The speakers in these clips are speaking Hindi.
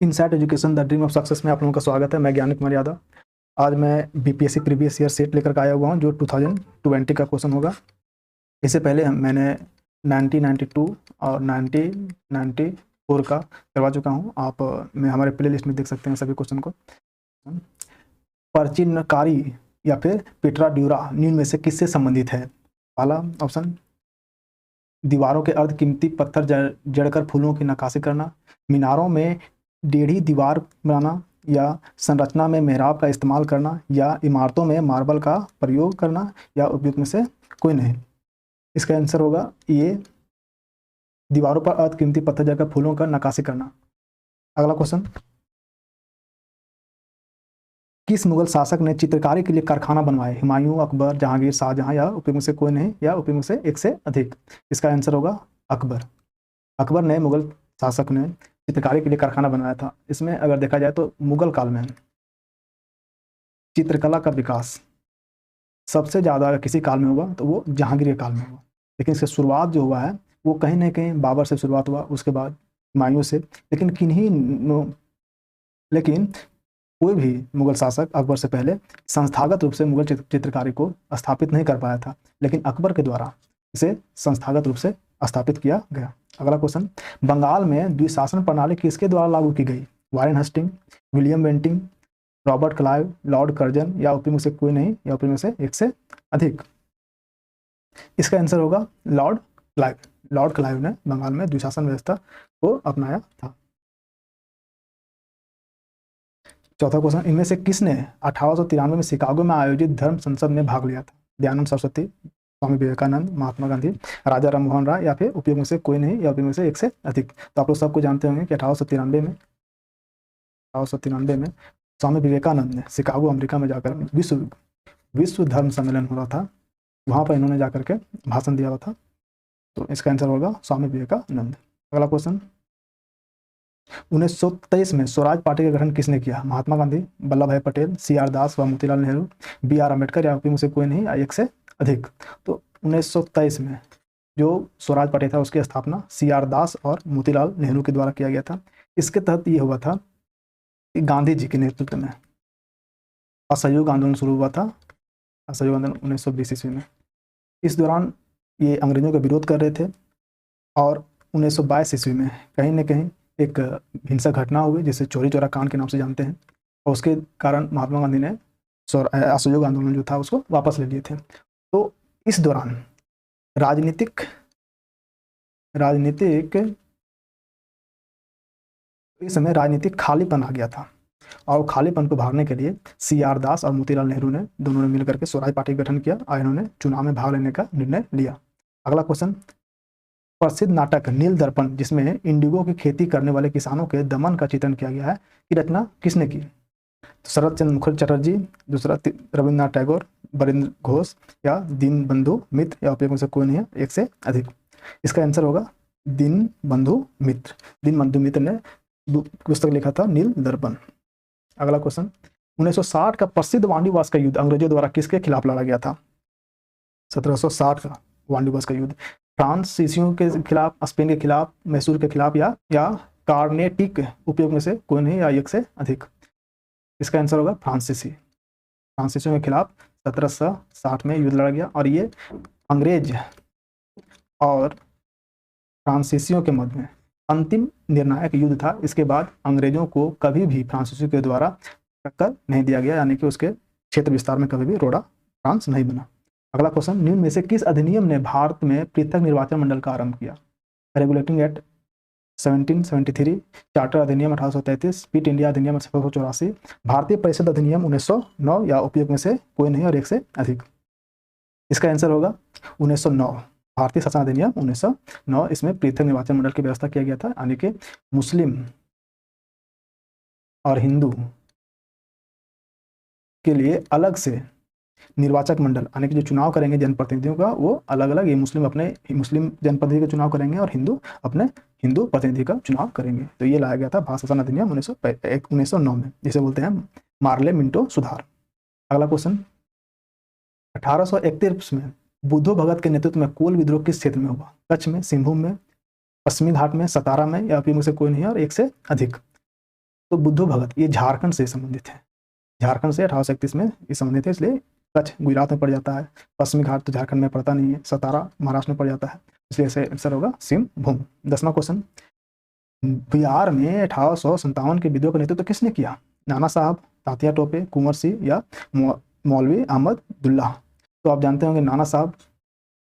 Insight education the dream of success में आप लोगों का स्वागत है। मैं ज्ञानी कुमार यादव। आज मैं बीपीएससी प्रीवियस ईयर सेट लेकर के आया हुआ हूँ जो 2020 का क्वेश्चन होगा। इससे पहले मैंने 1992 और 1994 का करवा चुका हूँ। आप मैं हमारे प्ले लिस्ट में देख सकते हैं सभी क्वेश्चन को। पर्चिनकारी या फिर पेट्रा ड्यूरा निम्न में से किससे संबंधित है? पहला ऑप्शन, दीवारों के अर्ध कीमती पत्थर जड़कर फूलों की नक्काशी करना, मीनारों में टेढ़ी दीवार बनाना, या संरचना में मेहराब का इस्तेमाल करना, या इमारतों में मार्बल का प्रयोग करना, या उपयुक्त में से कोई नहीं। इसका आंसर होगा ये, दीवारों पर अर्ध कीमती पत्थर जड़कर फूलों का नक्काशी करना। अगला क्वेश्चन, किस मुगल शासक ने चित्रकारी के लिए कारखाना बनवाए? हुमायूं, अकबर, जहांगीर, शाहजहां, या उपयुक्त में से कोई नहीं, या उपयुक्त में से एक से अधिक। इसका आंसर होगा अकबर। अकबर ने, मुगल शासक ने चित्रकारी के लिए कारखाना बनाया था। इसमें अगर देखा जाए तो मुगल काल में चित्रकला का विकास सबसे ज़्यादा अगर किसी काल में हुआ तो वो जहांगीर के काल में हुआ। लेकिन इसकी शुरुआत जो हुआ है वो कहीं ना कहीं बाबर से शुरुआत हुआ, उसके बाद हुमायूं से। लेकिन कोई भी मुगल शासक अकबर से पहले संस्थागत रूप से मुगल चित्रकारी को स्थापित नहीं कर पाया था, लेकिन अकबर के द्वारा इसे संस्थागत रूप से स्थापित किया गया। अगला क्वेश्चन, बंगाल में द्विशासन प्रणाली किसके द्वारा लागू की गई? Warren Hasting, William Bentinck, Robert Clive, Lord Curzon, या उपयुक्त में से कोई नहीं, या उपयुक्त में से एक से अधिक। इसका आंसर होगा लॉर्ड क्लाइव। लॉर्ड क्लाइव ने बंगाल में द्विशासन व्यवस्था को अपनाया था। चौथा क्वेश्चन, इनमें से किसने 1893 में शिकागो में आयोजित धर्म संसद में भाग लिया था? दयानंद सरस्वती, स्वामी विवेकानंद, महात्मा गांधी, राजा राममोहन राय, या फिर उपयुक्त में से कोई नहीं, या उपयुक्त में से एक से अधिक। तो आप लोग सबको जानते होंगे कि 1893 में स्वामी विवेकानंद ने शिकागो अमेरिका में जाकर विश्व धर्म सम्मेलन हो रहा था, वहाँ पर इन्होंने जाकर के भाषण दिया हुआ था। तो इसका आंसर होगा स्वामी विवेकानंद। अगला क्वेश्चन, 1923 में स्वराज पार्टी का गठन किसने किया? महात्मा गांधी, वल्लभ भाई पटेल, CR दास व मोतीलाल नेहरू, BR अम्बेडकर, या उपयुक्त में से कोई नहीं, या एक से अधिक। तो 1923 में जो स्वराज पार्टी था उसकी स्थापना CR दास और मोतीलाल नेहरू के द्वारा किया गया था। इसके तहत ये हुआ था कि गांधी जी के नेतृत्व में असहयोग आंदोलन शुरू हुआ था। असहयोग आंदोलन 1920 ईस्वी में। इस दौरान ये अंग्रेजों का विरोध कर रहे थे और 1922 ईस्वी में कहीं ना कहीं एक हिंसक घटना हुई जिसे चौरी चौरा कांड के नाम से जानते हैं, और उसके कारण महात्मा गांधी ने असहयोग आंदोलन जो था उसको वापस ले लिए थे। तो इस दौरान राजनीतिक इस समय राजनीतिक खालीपन आ गया था, और खालीपन को भरने के लिए CR दास और मोतीलाल नेहरू ने दोनों ने मिलकर के स्वराज पार्टी का गठन किया और इन्होंने चुनाव में भाग लेने का निर्णय लिया। अगला क्वेश्चन, प्रसिद्ध नाटक नील दर्पण जिसमें इंडिगो की खेती करने वाले किसानों के दमन का चित्रण किया गया है, की रचना किसने की? तो शरद चंद्र मुखर्जी चटर्जी, दूसरा रविन्द्रनाथ टैगोर, बरिंद्र घोष, या दीनबंधु मित्र, या उपयुक्त में से कोई नहीं है, एक से अधिक। इसका आंसर होगा दीनबंधु मित्र। दीनबंधु मित्र ने पुस्तक लिखा था नील दर्पण। अगला क्वेश्चन, 1960 का प्रसिद्ध वांडीवास का युद्ध अंग्रेजों द्वारा किसके खिलाफ लड़ा गया था? 1760 का वांडीवास का युद्ध फ्रांसीसियों के खिलाफ, स्पेन के खिलाफ, मैसूर के खिलाफ, या कार्नेटिक, उपयोग में से कोई नहीं, या एक से अधिक। इसका आंसर होगा फ्रांसीसियों के खिलाफ 1760 में युद्ध लड़ा गया, और ये अंग्रेज और फ्रांसीसियों के मध्य में अंतिम निर्णायक युद्ध था। इसके बाद अंग्रेजों को कभी भी फ्रांसीसियों के द्वारा टक्कर नहीं दिया गया, यानी कि उसके क्षेत्र विस्तार में कभी भी रोड़ा फ्रांस नहीं बना। अगला क्वेश्चन, निम्न में से किस अधिनियम ने भारत में पृथक निर्वाचन मंडल का आरंभ किया? रेगुलेटिंग एक्ट 1773, चार्टर अधिनियम 1833, क्विट इंडिया अधिनियम 1784, भारतीय परिषद अधिनियम 1909, या उपयोग में से कोई नहीं और एक से अधिक। इसका आंसर होगा 1909, भारतीय शासन अधिनियम 1909। इसमें पृथक निर्वाचन मंडल की व्यवस्था किया गया था, यानी कि मुस्लिम और हिंदू के लिए अलग से निर्वाचक मंडल, यानी कि जो चुनाव करेंगे जनप्रतिनिधियों का, वो अलग अलग, ये मुस्लिम अपने मुस्लिम जनप्रतिनिधि का चुनाव करेंगे और हिंदू अपने हिंदू प्रतिनिधि का चुनाव करेंगे। तो ये लाया गया था भारत शासन अधिनियम 1909 में, जिसे बोलते हैं मार्ले मिंटो सुधार। अगला क्वेश्चन, 1831 में बुद्धो भगत के नेतृत्व में कोल विद्रोह किस क्षेत्र में हुआ? कच्छ में, सिंहभूम में, पश्चिमी घाट में, सतारा में, या उपयुक्त में से कोई नहीं और एक से अधिक। तो बुद्धू भगत ये झारखंड से संबंधित है, झारखंड से 1831 में ये संबंधित है, इसलिए कच्छ गुजरात में पड़ जाता है, पश्चिमी घाट तो झारखंड में पड़ता नहीं है, सतारा महाराष्ट्र में पड़ जाता है, इसलिए इसे आंसर होगा सिंहभूम। 10वां क्वेश्चन, बिहार में 1857 के विद्रोह का नेतृत्व किसने किया? नाना साहब, तात्या टोपे, कुंवर सिंह या मौलवी अहमद दुल्ला? तो आप जानते होंगे नाना साहब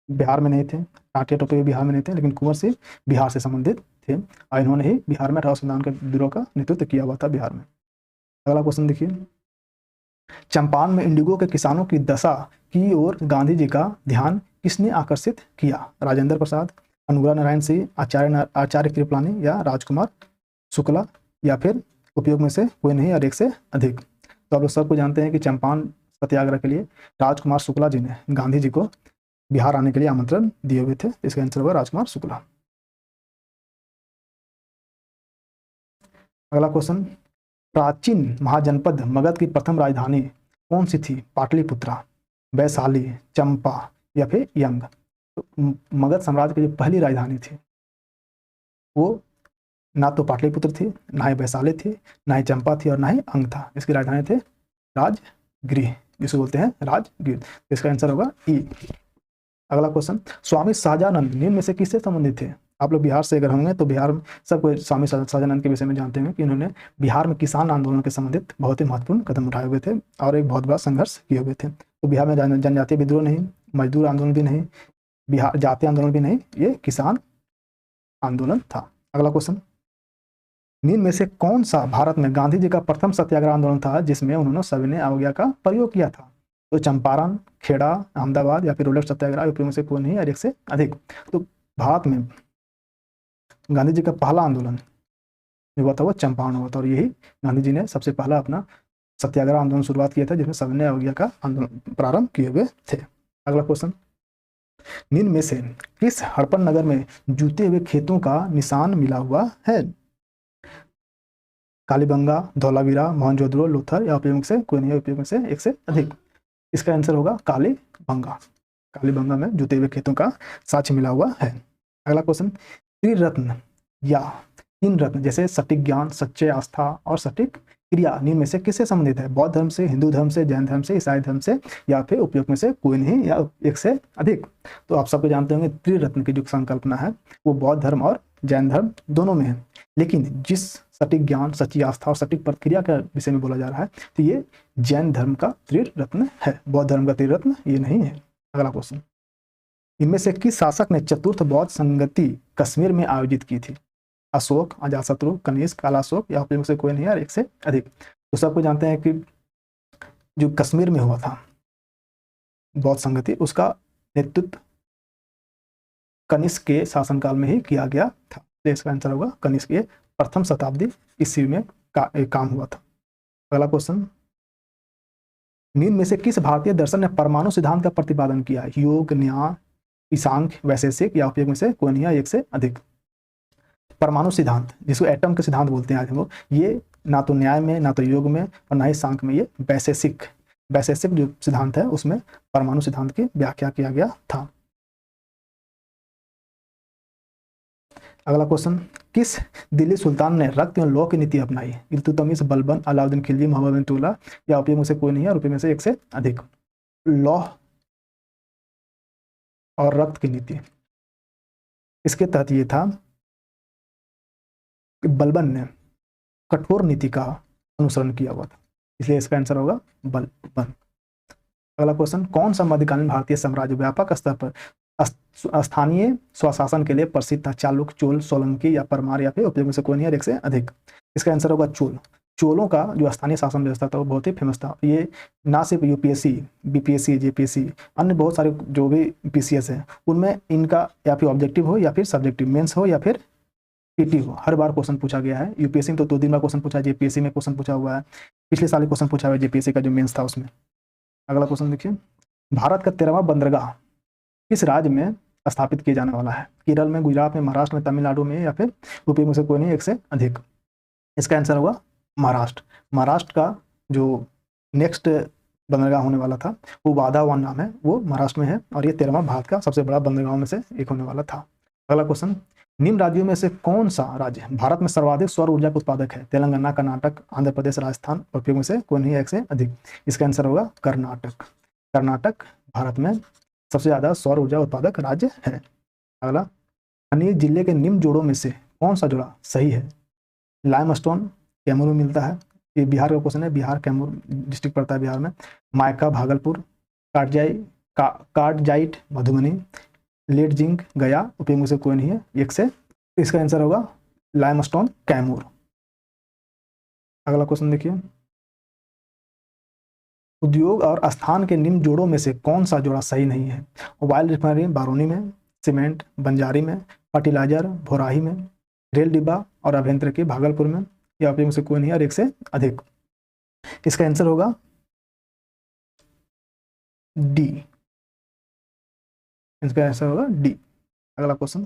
बिहार में नहीं थे, तात्या टोपे भी बिहार में नहीं थे, लेकिन कुंवर सिंह बिहार से संबंधित थे और इन्होंने ही बिहार में 1857 के विद्रोह का नेतृत्व किया हुआ था बिहार में। अगला क्वेश्चन देखिए, चंपारण में इंडिगो के किसानों की दशा की ओर गांधी जी का ध्यान किसने आकर्षित किया? राजेंद्र प्रसाद, अनुग्रह नारायण सिंह, आचार्य कृपलानी या राजकुमार शुक्ला, या फिर उपयोग में से कोई नहीं और एक से अधिक? तो आप लोग सबको जानते हैं कि चंपारण सत्याग्रह के लिए राजकुमार शुक्ला जी ने गांधी जी को बिहार आने के लिए आमंत्रण दिए हुए थे, इसका आंसर होगा राजकुमार शुक्ला। अगला क्वेश्चन, प्राचीन महाजनपद मगध की प्रथम राजधानी कौन सी थी? पाटलिपुत्रा, वैशाली, चंपा या फिर यंग? तो मगध साम्राज्य की जो पहली राजधानी थी वो ना तो पाटलिपुत्र थी, ना ही वैशाली थी, ना ही चंपा थी और ना ही अंग था। इसकी राजधानी थे राजगृह, जिसे बोलते हैं राजगृह। इसका आंसर होगा ई। अगला क्वेश्चन, स्वामी सहजानंद निम्न में से किससे संबंधित थे? आप लोग बिहार से अगर होंगे तो बिहार में सबको स्वामी सहजानंद के विषय में जानते हैं कि इन्होंने बिहार में किसान आंदोलन के संबंधित बहुत ही महत्वपूर्ण कदम उठाए हुए थे और एक बहुत बड़ा संघर्ष किए हुए थे। तो बिहार में जनजातीय विद्रोह नहीं, मजदूर आंदोलन भी नहीं, बिहार जातीय आंदोलन भी नहीं, ये किसान आंदोलन था। अगला क्वेश्चन, निम्न में से कौन सा भारत में गांधी जी का प्रथम सत्याग्रह आंदोलन था जिसमें उन्होंने सविनय अवज्ञा का प्रयोग किया था? तो चंपारण, खेड़ा, अहमदाबाद या फिर रोलर सत्याग्रह, उपयोग में से कोई नहीं और एक से अधिक? तो भारत में गांधी जी का पहला आंदोलन जो हुआ था वो चंपारण हुआ था और यही गांधी जी ने सबसे पहला अपना सत्याग्रह आंदोलन शुरुआत किया था जिसमें सविनय अवज्ञा का आंदोलन प्रारंभ किए हुए थे। अगला क्वेश्चन, निम्न में से किस हड़प्पन नगर में जूते हुए खेतों का निशान मिला हुआ है? कालीबंगा, धौलावीरा, मोहनजोदड़ो, लोथर या उपयोग से कोई नहीं, उपयोग में से एक से अधिक? इसका आंसर होगा कालीबंगा। कालीबंगा में जूते हुए खेतों का साक्ष्य मिला हुआ है। अगला क्वेश्चन, त्रिरत्न या तीन रत्न जैसे सटीक ज्ञान, सच्चे आस्था और सटीक क्रिया निम्न में से किससे संबंधित है? बौद्ध धर्म से, हिंदू धर्म से, जैन धर्म से, ईसाई धर्म से या फिर उपयोग में से कोई नहीं या एक से अधिक? तो आप सबको जानते होंगे त्रिरत्न की जो संकल्पना है वो बौद्ध धर्म और जैन धर्म दोनों में है, लेकिन जिस सटीक ज्ञान, सच्ची आस्था और सटीक प्रतिक्रिया के विषय में बोला जा रहा है तो ये जैन धर्म का त्रिरत्न है, बौद्ध धर्म का त्रिरत्न ये नहीं है। अगला क्वेश्चन, इनमें से किस शासक ने चतुर्थ बौद्ध संगति कश्मीर में आयोजित की थी? अशोक, अजातशत्रु, कनिष्क, कालाशोक या उपयोग से कोई नहीं और एक से अधिक? तो सबको जानते हैं कि जो कश्मीर में हुआ था बौद्ध संगति उसका नेतृत्व कनिष्क के शासनकाल में ही किया गया था, तो इसका आंसर होगा कनिष्क। ये प्रथम शताब्दी ईस्वी में काम हुआ था। अगला क्वेश्चन, निम्न में से किस भारतीय दर्शन ने परमाणु सिद्धांत का प्रतिपादन किया? योग, न्याय, सांख्य, वैशेषिक या उपयोग में से कोई नहीं एक से अधिक? परमाणु सिद्धांत जिसको एटम के सिद्धांत बोलते हैं आज हम लोग, ये ना तो न्याय में, ना तो योग में और ना ही सांख्य में, ये वैशेषिक जो सिद्धांत है उसमें परमाणु सिद्धांत की व्याख्या किया गया था। अगला क्वेश्चन, किस दिल्ली सुल्तान ने रक्त एवं लौह की नीति अपनाई? इल्तुतमिश, बलबन, अलाउद्दीन खिलजी, मोहम्मद बिन तुगलक या उपयोग में से कोई नहीं है और उपयोग में से एक से अधिक? लौह और रक्त की नीति, इसके तहत ये था कि बलबन ने कठोर नीति का अनुसरण किया हुआ था, इसलिए इसका आंसर होगा बलबन। अगला क्वेश्चन, कौन सा मध्यकालीन भारतीय साम्राज्य व्यापक स्तर पर स्थानीय स्वशासन के लिए प्रसिद्ध था? चालुक्य, चोल, सोलंकी या परमार या फिर उपयोग में से कोई नहीं और एक से अधिक? इसका आंसर होगा चोल। चोलों का जो स्थानीय शासन व्यवस्था था वो बहुत ही फेमस था। ये ना सिर्फ यूपीएससी, बीपीएससी, जेपीएससी, अन्य बहुत सारे जो भी पीसीएस है उनमें इनका या फिर ऑब्जेक्टिव हो या फिर सब्जेक्टिव, मेंस हो या फिर पीटी हो, हर बार क्वेश्चन पूछा गया है। यूपीएससी में तो 2 दिन में क्वेश्चन पूछा है, जेपीएससी में क्वेश्चन पूछा हुआ है, पिछले साल क्वेश्चन पूछा हुआ है जेपीएससी का जो मेंस था उसमें। अगला क्वेश्चन देखिए, भारत का 13वां बंदरगाह किस राज्य में स्थापित किया जाने वाला है? केरल में, गुजरात में, महाराष्ट्र में, तमिलनाडु में या फिर उपयोग में से कोई नहीं एक से अधिक? इसका आंसर होगा महाराष्ट्र। महाराष्ट्र का जो नेक्स्ट बंदरगाह होने वाला था वो वाधावन नाम है, वो महाराष्ट्र में है और ये 13वां भारत का सबसे बड़ा बंदरगाह में से एक होने वाला था। अगला क्वेश्चन, निम्न राज्यों में से कौन सा राज्य भारत में सर्वाधिक सौर ऊर्जा का उत्पादक है? तेलंगाना, कर्नाटक, आंध्र प्रदेश, राजस्थान, और उपयोग में से कोई नहीं, एक से अधिक। इसका आंसर होगा कर्नाटक। कर्नाटक भारत में सबसे ज्यादा सौर ऊर्जा उत्पादक राज्य है। अगला, खनिज जिले के निम्न जोड़ों में से कौन सा जोड़ा सही है? लाइमस्टोन कैमूर में मिलता है, ये बिहार का क्वेश्चन है, बिहार कैमूर डिस्ट्रिक्ट पड़ता है बिहार में। माइका भागलपुर, कार्डजाइट मधुबनी, लेड जिंक गया, उपयोग में से कोई नहीं है, एक से। इसका आंसर होगा लाइमस्टोन कैमूर। अगला क्वेश्चन देखिए, उद्योग और स्थान के निम्न जोड़ों में से कौन सा जोड़ा सही नहीं है? ऑयल रिफाइनरी बारौनी में, सीमेंट बंजारी में, फर्टिलाइजर भोराही में, रेल डिब्बा और अभियंत्रिकी भागलपुर में, या उपयोग में से कोई नहीं है और एक से अधिक। इसका आंसर होगा डी। इसका आंसर होगा डी। अगला क्वेश्चन,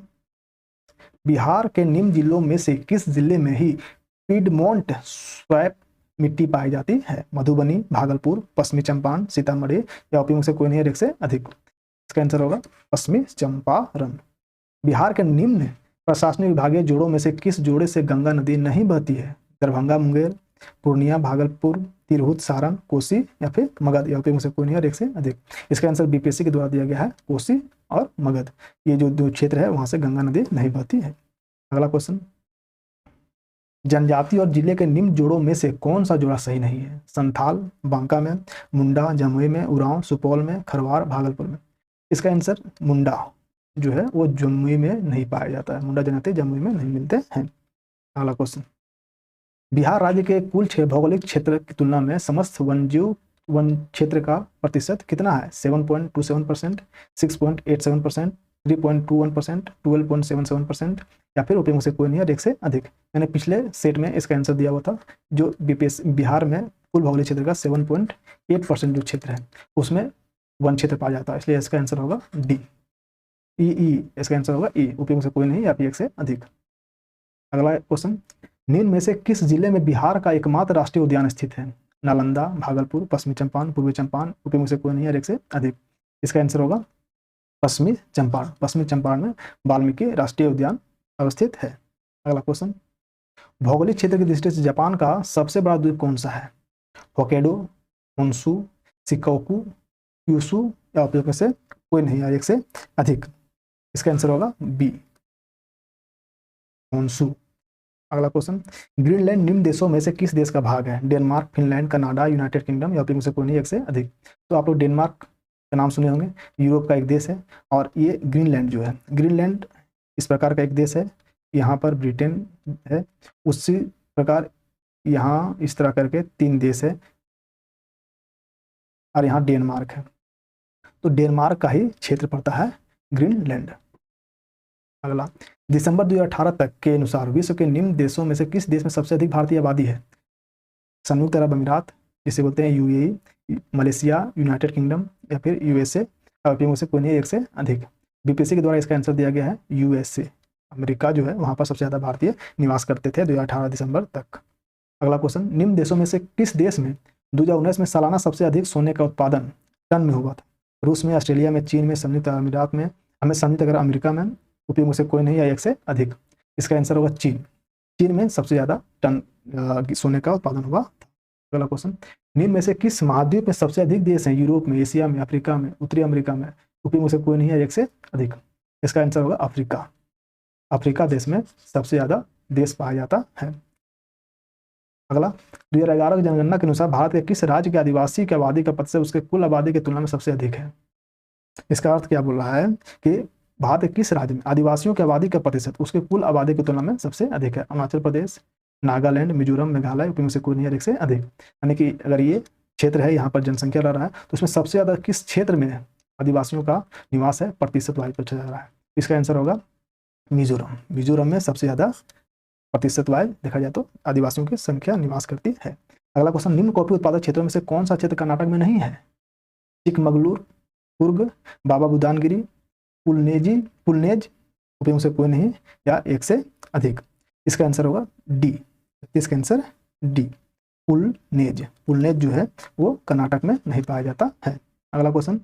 बिहार के निम्न जिलों में से किस जिले में ही पीडमोंट स्वैप मिट्टी पाई जाती है? मधुबनी, भागलपुर, पश्चिमी चंपारण, सीतामढ़ी, या उपयोग में से कोई नहीं है, एक से अधिक। इसका आंसर होगा पश्चिमी चंपारण। बिहार के निम्न प्रशासनिक विभागीय जोड़ों में से किस जोड़े से गंगा नदी नहीं बहती है? दरभंगा, मुंगेर, पूर्णिया, भागलपुर, तिरहुत, सारण, कोसी, या फिर मगध, या उपयोग में से कोई नहीं है, एक से अधिक। इसका आंसर बीपीएससी के द्वारा दिया गया है, कोसी और मगध, ये जो दो क्षेत्र है वहां से गंगा नदी नहीं बहती है। अगला क्वेश्चन, जनजाति और जिले के निम्न जोड़ों में से कौन सा जोड़ा सही नहीं है? संथाल बांका में, मुंडा जमुई में, उरांव सुपौल में, खरवार भागलपुर में। इसका आंसर मुंडा जो है वो जमुई में नहीं पाया जाता है, मुंडा जनजाति जमुई में नहीं मिलते हैं। अगला क्वेश्चन, बिहार राज्य के कुल भौगोलिक क्षेत्र की तुलना में समस्त वन्यजीव वन क्षेत्र का प्रतिशत कितना है? 7.27%, 6.87%, 3.21%, 12.77%, या फिर उपयोग से कोई नहीं है, एक से अधिक। मैंने पिछले सेट में इसका आंसर दिया हुआ था, जो बीपीएस बिहार में कुल भौगोलिक क्षेत्र का 7.8% जो क्षेत्र है उसमें वन क्षेत्र पाया जाता है, इसलिए इसका आंसर होगा डी। ई, इसका आंसर होगा ई, उपयोग से कोई नहीं या फिर एक से अधिक। अगला क्वेश्चन, निम्न में से किस जिले में बिहार का एकमात्र राष्ट्रीय उद्यान स्थित है? नालंदा, भागलपुर, पश्चिमी चंपारण, पूर्वी चंपारण, उपयोग से कोई नहीं है, एक से अधिक। इसका आंसर होगा पश्चिमी चंपारण। पश्चिमी चंपारण में वाल्मीकि राष्ट्रीय उद्यान अवस्थित है। अगला क्वेश्चन, भौगोलिक क्षेत्र की दृष्टि से जापान का सबसे बड़ा द्वीप कौन सा है? होक्काइडो, होन्शु, शिकोकू, क्यूशू, या उपयोग में से कोई नहीं है, एक से अधिक। इसका आंसर होगा बी, होन्शु। अगला क्वेश्चन, ग्रीनलैंड निम्न देशों में से किस देश का भाग है? Denmark, Finland, Canada, United kingdom, या उपयोग से कोई नहीं, एक से अधिक। तो आप लोग डेनमार्क का नाम सुने होंगे, यूरोप का एक देश है, और ये ग्रीनलैंड जो है, ग्रीनलैंड इस प्रकार का एक देश है, यहाँ पर ब्रिटेन है, उसी प्रकार यहाँ इस तरह करके 3 देश है, और यहाँ डेनमार्क है, तो डेनमार्क का ही क्षेत्र पड़ता है ग्रीनलैंड। अगला, दिसंबर 2018 तक के अनुसार विश्व के निम्न देशों में से किस देश में सबसे अधिक भारतीय आबादी है? संयुक्त अरब अमीरात, जिसे बोलते हैं यूएई, मलेशिया, यूनाइटेड किंगडम, या फिर यूएसए, उपयोग से कोई नहीं, एक से अधिक। बीपीएससी के द्वारा इसका आंसर दिया गया है यूएसए, अमेरिका जो है वहां पर सबसे ज्यादा भारतीय निवास करते थे 2018 दिसंबर तक। अगला क्वेश्चन, निम्न देशों में से किस देश में 2019 में सालाना सबसे अधिक सोने का उत्पादन टन में हुआ था? रूस में, ऑस्ट्रेलिया में, चीन में, संयुक्त अरब अमीरात में, संयुक्त अरब अमेरिका में, उपयोग से कोई नहीं या एक से अधिक। इसका आंसर होगा चीन। चीन में सबसे ज्यादा टन सोने का उत्पादन हुआ। अगला क्वेश्चन, निम्न में से किस महाद्वीप में सबसे अधिक देश हैं? यूरोप में, एशिया में, अफ्रीका में, उत्तरी अमेरिका में, उपयोग से कोई नहीं है, एक से अधिक। इसका आंसर होगा अफ्रीका। अफ्रीका देश में सबसे ज्यादा देश पाया जाता है। अगला, 2011 की जनगणना के अनुसार भारत के किस राज्य के आदिवासी की आबादी का प्रतिशत उसके कुल आबादी की तुलना में सबसे अधिक है? इसका अर्थ क्या बोल रहा है कि भारत के किस राज्य में आदिवासियों की आबादी का प्रतिशत उसके कुल आबादी की तुलना में सबसे अधिक है? अरुणाचल प्रदेश, नागालैंड, मिजोरम, मेघालय, उपयोग से कोई नहीं, एक से अधिक। यानी कि अगर ये क्षेत्र है, यहाँ पर जनसंख्या रह रहा है, तो उसमें सबसे ज्यादा किस क्षेत्र में आदिवासियों का निवास है प्रतिशत वाइज पूछा जा रहा है? इसका आंसर होगा मिजोरम। मिजोरम में सबसे ज्यादा प्रतिशत वाइज देखा जाए तो आदिवासियों की संख्या निवास करती है। अगला क्वेश्चन, निम्न कॉफी उत्पादक क्षेत्रों में से कौन सा क्षेत्र कर्नाटक में नहीं है? चिकमगलूर, कुर्ग, बाबा बुदानगिरी, पुलनेज, उपयोग से कोई नहीं या एक से अधिक। इसका आंसर होगा डी। इसका आंसर डी, पुलनेज। पुलनेज जो है वो कर्नाटक में नहीं पाया जाता है। अगला क्वेश्चन,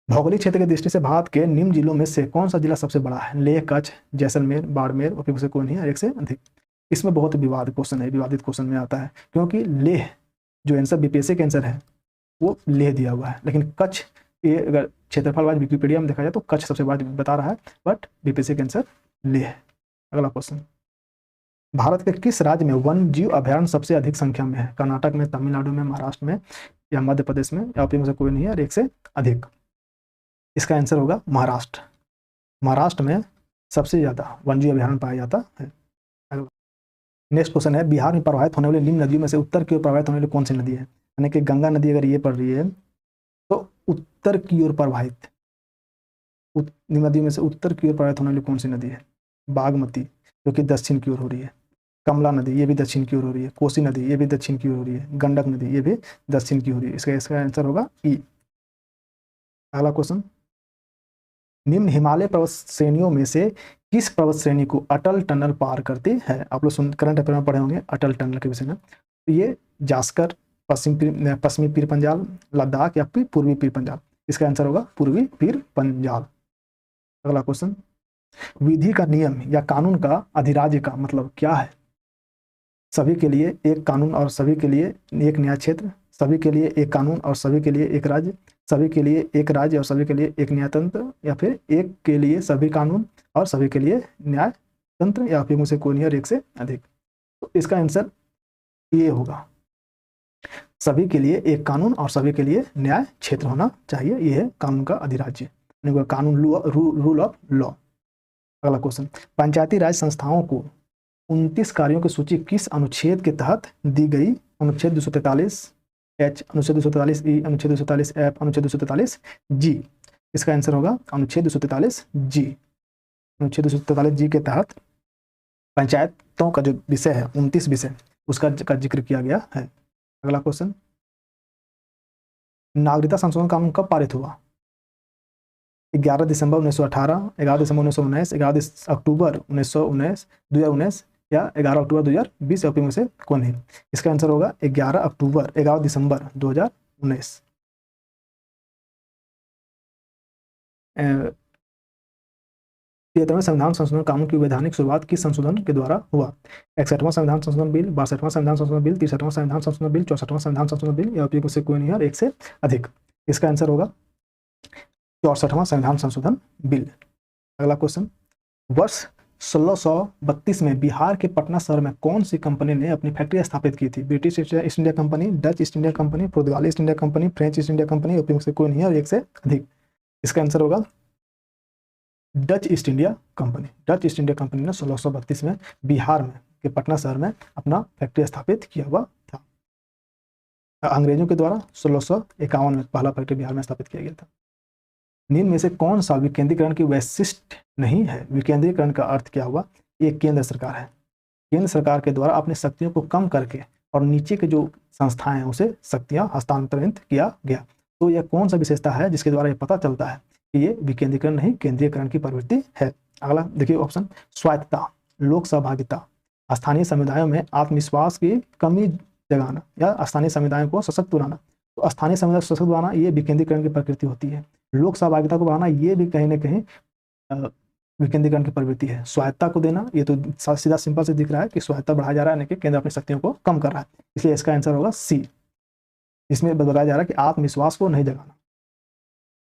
भौगोलिक क्षेत्र की दृष्टि से भारत के निम्न जिलों में से कौन सा जिला सबसे बड़ा है? लेह, कच्छ, जैसलमेर, बाड़मेर, और फिर से कोई नहीं है, एक से अधिक। इसमें बहुत विवादित क्वेश्चन में आता है, क्योंकि लेह जो आंसर बीपीएससी का आंसर है वो लेह दिया हुआ है, लेकिन कच्छ ये अगर क्षेत्रफल वाइज विकिपीडिया में देखा जाए तो कच्छ सबसे बड़ा बता रहा है, बट बीपीएससी का आंसर लेह है। अगला क्वेश्चन, भारत के किस राज्य में वन जीव अभयारण्य सबसे अधिक संख्या में है? कर्नाटक में, तमिलनाडु में, महाराष्ट्र में, या मध्य प्रदेश में, या में से कोई नहीं है और एक से अधिक। इसका आंसर होगा महाराष्ट्र। महाराष्ट्र में सबसे ज्यादा वन जीव अभयारण्य पाया जाता है। नेक्स्ट क्वेश्चन है, बिहार में प्रवाहित होने वाली निम्न नदियों में से उत्तर की ओर प्रवाहित होने वाली कौन सी नदी है? यानी कि गंगा नदी अगर ये पड़ रही है तो उत्तर की ओर प्रवाहित, निम्न नदियों में से उत्तर की ओर प्रवाहित होने वाली कौन सी नदी है? बागमती, जो कि दक्षिण की ओर हो रही है। कमला नदी, ये भी दक्षिण की ओर हो रही है। कोसी नदी, ये भी दक्षिण की ओर हो रही है। गंडक नदी, ये भी दक्षिण की हो रही है। इसका आंसर होगा ई। अगला क्वेश्चन, निम्न हिमालय पर्वत श्रेणियों में से किस पर्वत श्रेणी को अटल टनल पार करती है? आप लोग करंट अफेयर में पढ़े होंगे अटल टनल के विषय में। तो ये जास्कर, पश्चिमी पीर पंजाल, लद्दाख, या फिर पूर्वी पीर पंजाल। इसका आंसर होगा पूर्वी पीर पंजाल। अगला क्वेश्चन, विधि का नियम या कानून का अधिराज्य का मतलब क्या है? सभी के लिए एक कानून और सभी के लिए एक न्याय क्षेत्र, सभी के लिए एक कानून और सभी के लिए एक राज्य, सभी के लिए एक राज्य और सभी के लिए एक न्यायतंत्र, या फिर एक के लिए सभी कानून और सभी के लिए न्याय तंत्र, या फिर मुझसे कोई नहीं और एक से अधिक। तो इसका आंसर ये होगा, सभी के लिए एक कानून और सभी के लिए न्याय क्षेत्र होना चाहिए। यह है कानून का अधिराज्य, कानून, रूल ऑफ लॉ। अगला क्वेश्चन, पंचायती राज संस्थाओं को 29 कार्यों की सूची किस अनुच्छेद के तहत दी गई? अनुच्छेद 243 एच, अनुच्छेद 243 ई, अनुच्छेद 243 एफ, अनुच्छेद 243 जी। इसका आंसर होगा अनुच्छेद 243 जी। अनुच्छेद 243 जी के तहत पंचायतों का जो विषय है 29 विषय उसका जिक्र किया गया है। अगला क्वेश्चन, नागरिकता संशोधन कानून कब पारित हुआ? 11 दिसंबर 1918, 11 दिसंबर 1919, 11 अक्टूबर 1919, 2019, या 11 अक्टूबर 2020, में से कौन है? इसका आंसर होगा 11 दिसंबर 2019। 73वें संविधान संशोधन कानून की वैधानिक शुरुआत किस संशोधन के द्वारा हुआ? 61वां संविधान संशोधन बिल, 62वां संविधान संशोधन बिल, 63वां संविधान संशोधन बिल, 64वां संविधान संशोधन बिल, या में से कोई नहीं है और एक से अधिक। इसका आंसर होगा 64वां संविधान संशोधन बिल। अगला क्वेश्चन, वर्ष 1632 में बिहार के पटना शहर में कौन सी कंपनी ने अपनी फैक्ट्री स्थापित की थी? British East India Company, Dutch East India Company, पुर्तगाली East India Company, French East India Company, में से कोई नहीं है और एक से अधिक। इसका आंसर होगा Dutch East India Company. Dutch East India company ने 1632 में बिहार में के पटना शहर में अपना फैक्ट्री स्थापित किया हुआ था। अंग्रेजों के द्वारा 1651 में पहला फैक्ट्री बिहार में स्थापित किया गया था। निम्न में से कौन सा विकेंद्रीकरण की वैशिष्ट नहीं है? विकेंद्रीकरण का अर्थ क्या हुआ? ये केंद्र सरकार है। केंद्र सरकार के द्वारा अपनी शक्तियों को कम करके और नीचे के जो संस्थाएं हैं उसे शक्तियां हस्तांतरित किया गया। तो यह कौन सा विशेषता है जिसके द्वारा यह पता चलता है कि ये विकेंद्रीकरण नहीं केंद्रीयकरण की प्रवृत्ति है? अगला देखिए ऑप्शन, स्वायत्तता, लोक सहभागिता, स्थानीय समुदायों में आत्मविश्वास की कमी जगाना, या स्थानीय समुदायों को सशक्त बनाना। तो स्थानीय समुदाय को सशक्त बनाना ये विकेंद्रीकरण की प्रकृति होती है। लोक सहभागिता को बढ़ाना ये भी कहीं ना कहीं विकेंद्रीकरण की प्रवृत्ति है। स्वायत्ता को देना ये तो सीधा सिंपल से दिख रहा है कि स्वायत्ता बढ़ाया जा रहा है, कि केंद्र अपनी शक्तियों को कम कर रहा है, इसलिए इसका आंसर होगा सी। इसमें बताया जा रहा है कि आत्मविश्वास को नहीं जगाना।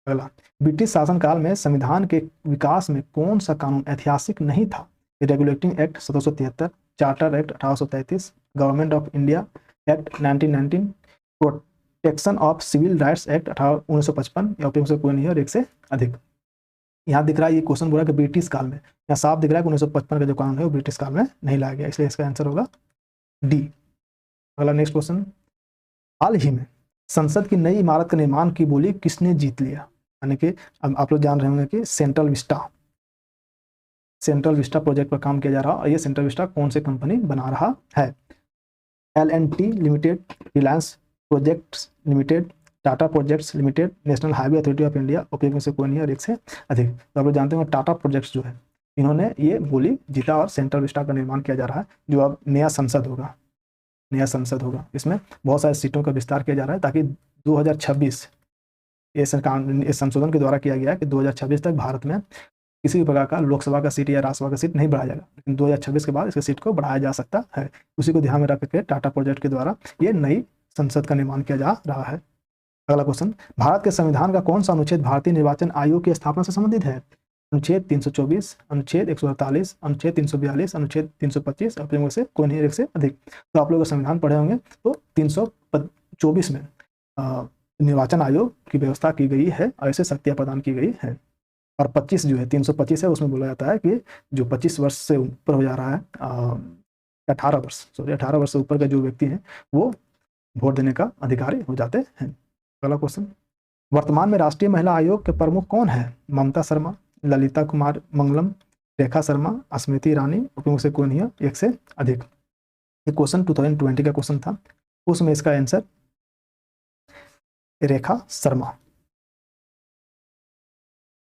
अगला, ब्रिटिश शासनकाल में संविधान के विकास में कौन सा कानून ऐतिहासिक नहीं था? Regulating act 1773, charter act 1833, government of India act 1919, protection of civil rights act 1955, या में से कोई नहीं है और एक से अधिक। यहाँ दिख रहा है ये क्वेश्चन बोला कि ब्रिटिश काल में, यहाँ साफ दिख रहा है कि 1955 का जो कानून है वो ब्रिटिश काल में नहीं लाया गया, इसलिए इसका आंसर होगा डी। अगला नेक्स्ट क्वेश्चन, हाल ही में संसद की नई इमारत का निर्माण की बोली किसने जीत लिया? यानी कि अब आप लोग जान रहे होंगे कि सेंट्रल विस्टा प्रोजेक्ट पर काम किया जा रहा है, और ये सेंट्रल विस्टा कौन से कंपनी बना रहा है? L&T limited, Reliance projects limited, Tata projects limited, national highway authority of India, में से कोई नहीं और एक से अधिक। तो आप लोग जानते हैं टाटा प्रोजेक्ट्स जो है इन्होंने ये बोली जीता, और सेंट्रल विस्टा का निर्माण किया जा रहा है, जो अब नया संसद होगा। इसमें बहुत सारी सीटों का विस्तार किया जा रहा है ताकि 2026 ये सरकार इस संशोधन के द्वारा किया गया है कि 2026 तक भारत में किसी भी प्रकार का लोकसभा का सीट या राज्यसभा का सीट नहीं बढ़ाया जाएगा, लेकिन 2026 के बाद इसके सीट को बढ़ाया जा सकता है। उसी को ध्यान में रख के टाटा प्रोजेक्ट के द्वारा ये नई संसद का निर्माण किया जा रहा है। अगला क्वेश्चन, भारत के संविधान का कौन सा अनुच्छेद भारतीय निर्वाचन आयोग की स्थापना से संबंधित है? अनुच्छेद 324, अनुच्छेद 148, अनुच्छेद 342, अनुच्छेद 325, अपने से कोई नहीं, एक से अधिक। तो आप लोग संविधान पढ़े होंगे तो 324 में निर्वाचन आयोग की व्यवस्था की गई है और इसे शक्तियां प्रदान की गई है। और 25 जो है 325 है, उसमें बोला जाता है कि जो 25 वर्ष से ऊपर हो जा रहा है 18 वर्ष से ऊपर का जो व्यक्ति है वो वोट देने का अधिकारी हो जाते हैं। अगला क्वेश्चन, वर्तमान में राष्ट्रीय महिला आयोग के प्रमुख कौन है? ममता शर्मा, ललिता कुमार मंगलम, रेखा शर्मा, स्मृति ईरानी, उपयोग से कोई नहीं है, एक से अधिक। ये क्वेश्चन 2020 का क्वेश्चन था, उसमें इसका आंसर रेखा शर्मा।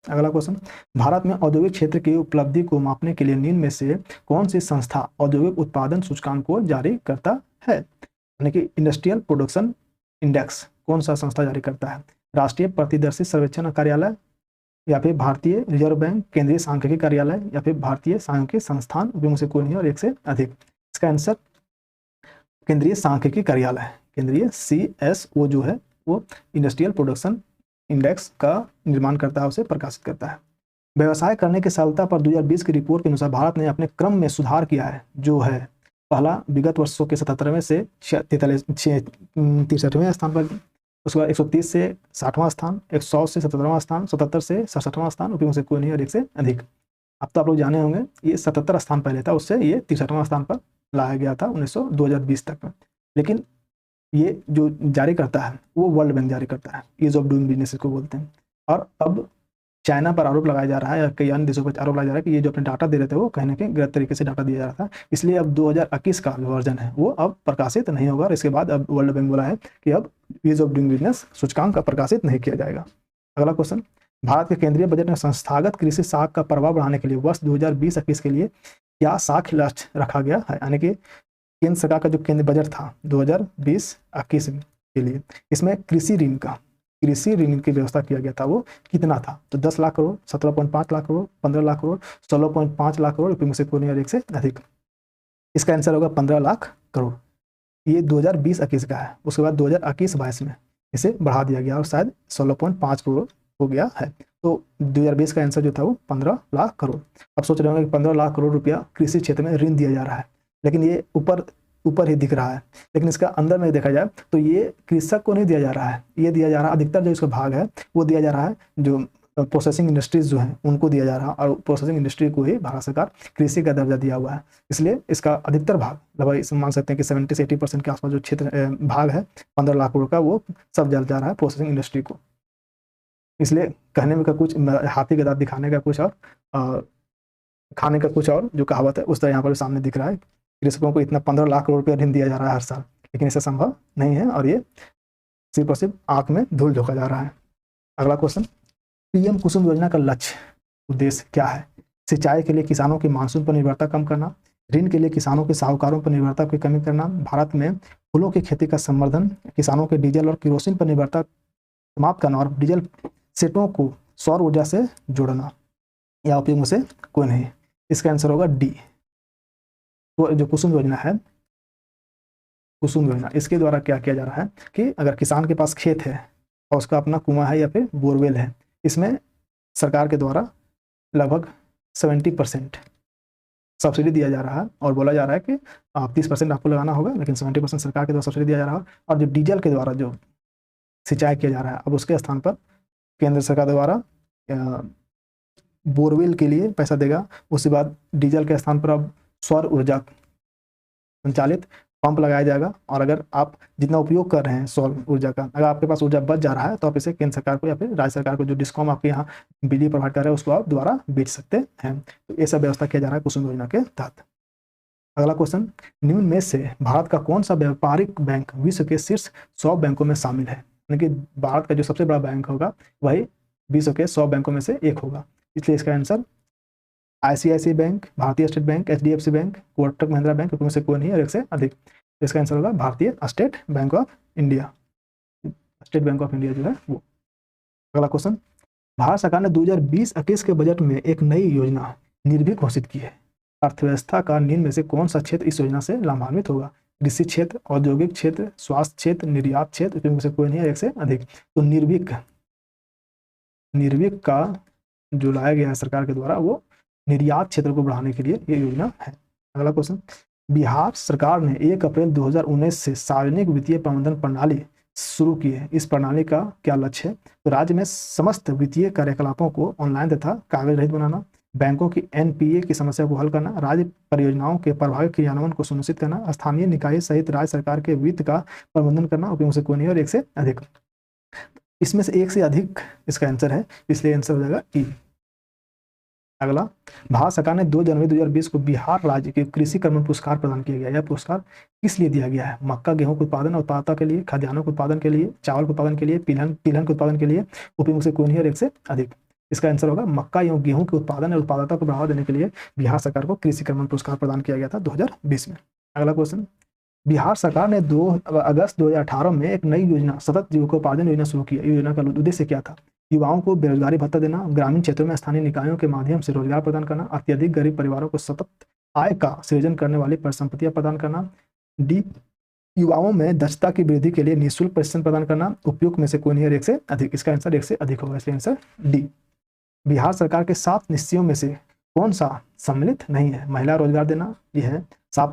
अगला क्वेश्चन, भारत में औद्योगिक क्षेत्र की उपलब्धि को मापने के लिए निम्न में से कौन सी संस्था औद्योगिक उत्पादन सूचकांक को जारी करता है? यानी कि इंडस्ट्रियल प्रोडक्शन इंडेक्स कौन सा संस्था जारी करता है? राष्ट्रीय प्रतिदर्शी सर्वेक्षण कार्यालय, या फिर भारतीय रिजर्व बैंक, केंद्रीय सांख्यिकी कार्यालय, या फिर भारतीय सांख्यिकी संस्थान, उपयोग से कोई नहीं और एक से अधिक। इसका आंसर केंद्रीय सांख्यिकी कार्यालय, केंद्रीय CSO जो है वो इंडस्ट्रियल प्रोडक्शन इंडेक्स का निर्माण करता है, उसे प्रकाशित करता है। व्यवसाय करने की सरलता पर 2020 की रिपोर्ट के अनुसार भारत ने अपने क्रम में सुधार किया है, जो है पहला विगत वर्षों के 77वें से 63वें स्थान पर, उसके बाद 130 से 60वां स्थान, 100 से 77वां स्थान, 77 से 67वां स्थान, उपयोग से कोई नहीं और एक से अधिक। अब तो आप लोग जाने होंगे ये 77 स्थान पहले था, उससे ये 63वां स्थान पर लाया गया था 2020 तक में। लेकिन ये जो जारी करता है वो वर्ल्ड बैंक जारी करता है, ईज ऑफ डूइंग बिजनेस को बोलते हैं। और अब चाइना पर आरोप लगाया जा रहा है या कई अन्य देशों पर आरोप लगाया जा रहा है कि ये जो अपने डाटा दे रहे थे वो कहीं ना कहीं गलत तरीके से डाटा दिया जा रहा था, इसलिए अब 2021 का जो वर्जन है वो अब प्रकाशित नहीं होगा। और इसके बाद अब वर्ल्ड बैंक बोला है कि अब ईज ऑफ डूइंग बिजनेस सूचकांक का प्रकाशित नहीं किया जाएगा। अगला क्वेश्चन, भारत के केंद्रीय बजट में संस्थागत कृषि साख का प्रभाव बढ़ाने के लिए वर्ष 2020-21 के लिए क्या साख लक्ष्य रखा गया है? यानी कि केंद्र सरकार का जो केंद्रीय बजट था 2020-21 के लिए, इसमें कृषि ऋण की व्यवस्था किया गया था, वो कितना था? तो 10 लाख करोड़, 17.5 लाख करोड़, 15 लाख करोड़, 16.5 लाख करोड़, उपयोग से कोई और एक से अधिक। इसका आंसर होगा 15 लाख करोड़। ये 2020-21 का है। उसके बाद 2021-22 में इसे बढ़ा दिया गया और शायद 16.5 करोड़ हो गया है। तो 2020 का आंसर जो था वो 15 लाख करोड़। अब सोच रहे होंगे कि 15 लाख करोड़ रुपया कृषि क्षेत्र में ऋण दिया जा रहा है, लेकिन ये ऊपर ही दिख रहा है, लेकिन इसका अंदर में देखा जाए तो ये कृषक को नहीं दिया जा रहा है, ये दिया जा रहा है अधिकतर जो इसका भाग है वो दिया जा रहा है जो प्रोसेसिंग इंडस्ट्रीज जो हैं उनको दिया जा रहा है, और प्रोसेसिंग इंडस्ट्री को ही भारत सरकार कृषि का दर्जा दिया हुआ है। इसलिए इसका अधिकतर भाग लगभग इसे मान सकते हैं कि 70 से 80% के आसपास जो क्षेत्र भाग है 15 लाख करोड़ का, वो सब जा रहा है प्रोसेसिंग इंडस्ट्री को। इसलिए कहने में का कुछ, हाथी के दांत दिखाने का कुछ और खाने का कुछ और जो कहावत है उस तरह यहाँ पर सामने दिख रहा है। कृषकों को इतना 15 लाख करोड़ रुपया ऋण दिया जा रहा है हर साल, लेकिन इससे संभव नहीं है और ये सिर्फ और सिर्फ आंख में धूल झोंका जा रहा है। अगला क्वेश्चन, पीएम कुसुम योजना का लक्ष्य उद्देश्य क्या है? सिंचाई के लिए किसानों की मानसून पर निर्भरता कम करना, ऋण के लिए किसानों के साहूकारों पर निर्भरता की कमी करना, भारत में फूलों की खेती का संवर्धन, किसानों के डीजल और केरोसिन पर निर्भरता समाप्त करना और डीजल सेटों को सौर ऊर्जा से जोड़ना, या उपयोग में से कोई नहीं। इसका आंसर होगा डी। तो जो कुसुम योजना है, कुसुम योजना, इसके द्वारा क्या किया जा रहा है कि अगर किसान के पास खेत है और उसका अपना कुआं है या फिर बोरवेल है, इसमें सरकार के द्वारा लगभग 70% सब्सिडी दिया जा रहा है और बोला जा रहा है कि 30% आपको लगाना होगा, लेकिन 70% सरकार के द्वारा सब्सिडी दिया जा रहा है। और जो डीजल के द्वारा जो सिंचाई किया जा रहा है, अब उसके स्थान पर केंद्र सरकार द्वारा बोरवेल के लिए पैसा देगा। उसके बाद डीजल के स्थान पर अब सौर ऊर्जा संचालित पंप लगाया जाएगा, और अगर आप जितना उपयोग कर रहे हैं सौर ऊर्जा का, अगर आपके पास ऊर्जा बच जा रहा है तो आप इसे केंद्र सरकार को या फिर राज्य सरकार को, जो डिस्कॉम आपके यहाँ बिजली प्रोवाइड कर रहे हैं, उसको आप दोबारा बेच सकते हैं। तो ये सब व्यवस्था किया जा रहा है कुसुम योजना के तहत। अगला क्वेश्चन, निम्न में से भारत का कौन सा व्यापारिक बैंक विश्व के शीर्ष 100 बैंकों में शामिल है? यानी कि भारत का जो सबसे बड़ा बैंक होगा वही विश्व के 100 बैंकों में से एक होगा। इसलिए इसका आंसर ICICI बैंक, भारतीय state bank, HDFC bank, Kotak Mahindra bank, में से कोई नहीं और एक से अधिक। इसका आंसर होगा भारतीय state bank of India, state bank of India जो है वो। अगला क्वेश्चन, भारत सरकार ने 2020-21 के बजट में एक नई योजना निर्भीक घोषित की है। अर्थव्यवस्था का निम्न में से कौन सा क्षेत्र इस योजना से लाभान्वित होगा? कृषि क्षेत्र, औद्योगिक क्षेत्र, स्वास्थ्य क्षेत्र, निर्यात क्षेत्र, इसमें से कोई नहीं है एक से अधिक। तो निर्भीक का जो लाया गया है सरकार के द्वारा वो निर्यात क्षेत्र को बढ़ाने के लिए ये योजना है। अगला क्वेश्चन, बिहार सरकार ने 1 अप्रैल 2019 से सार्वजनिक वित्तीय प्रबंधन प्रणाली शुरू की है। इस प्रणाली का क्या लक्ष्य है? तो राज्य में समस्त वित्तीय कार्यकलापों को ऑनलाइन तथा कागज रहित बनाना, बैंकों की एनपीए की समस्या को हल करना, राज्य परियोजनाओं के प्रभावी क्रियान्वयन को सुनिश्चित करना, स्थानीय निकाय सहित राज्य सरकार के वित्त का प्रबंधन करना, उपयोग से कोई नहीं और एक से अधिक। इसमें से एक से अधिक इसका आंसर है, इसलिए आंसर हो जाएगा ई। अगला, भारत सरकार ने 2 जनवरी 2020 को बिहार राज्य के कृषि कर्मण पुरस्कार प्रदान किया गया। यह पुरस्कार किस लिए दिया गया है? मक्का गेहूं के उत्पादन और उत्पादकता के लिए, खाद्यान्नों के उत्पादन के लिए, चावल के उत्पादन के लिए, तिलहन के उत्पादन के लिए, उपयोग से कोई नहीं और एक से अधिक। इसका आंसर होगा मक्का एवं गेहूं के उत्पादन और उत्पादकता को बढ़ावा देने के लिए बिहार सरकार को कृषि कर्मण पुरस्कार प्रदान किया गया था 2020 में। अगला क्वेश्चन, बिहार सरकार ने 2 अगस्त 2018 में एक नई योजना सतत जीविकोपार्जन योजना शुरू की। योजना का उद्देश्य क्या था? युवाओं को बेरोजगारी भत्ता देना, ग्रामीण क्षेत्रों में स्थानीय निकायों के माध्यम से रोजगार प्रदान करना, अत्यधिक गरीब परिवारों को सतत आय का सृजन करने वाली परिसंपत्तियां प्रदान करना, डी युवाओं में दक्षता की वृद्धि के लिए निःशुल्क प्रशिक्षण प्रदान करना, उपयुक्त में से कोई नहीं और एक से अधिक। इसका आंसर एक से अधिक होगा, इसलिए आंसर डी। बिहार सरकार के 7 निश्चयों में से कौन सा सम्मिलित नहीं है? महिला रोजगार देना ये है, साफ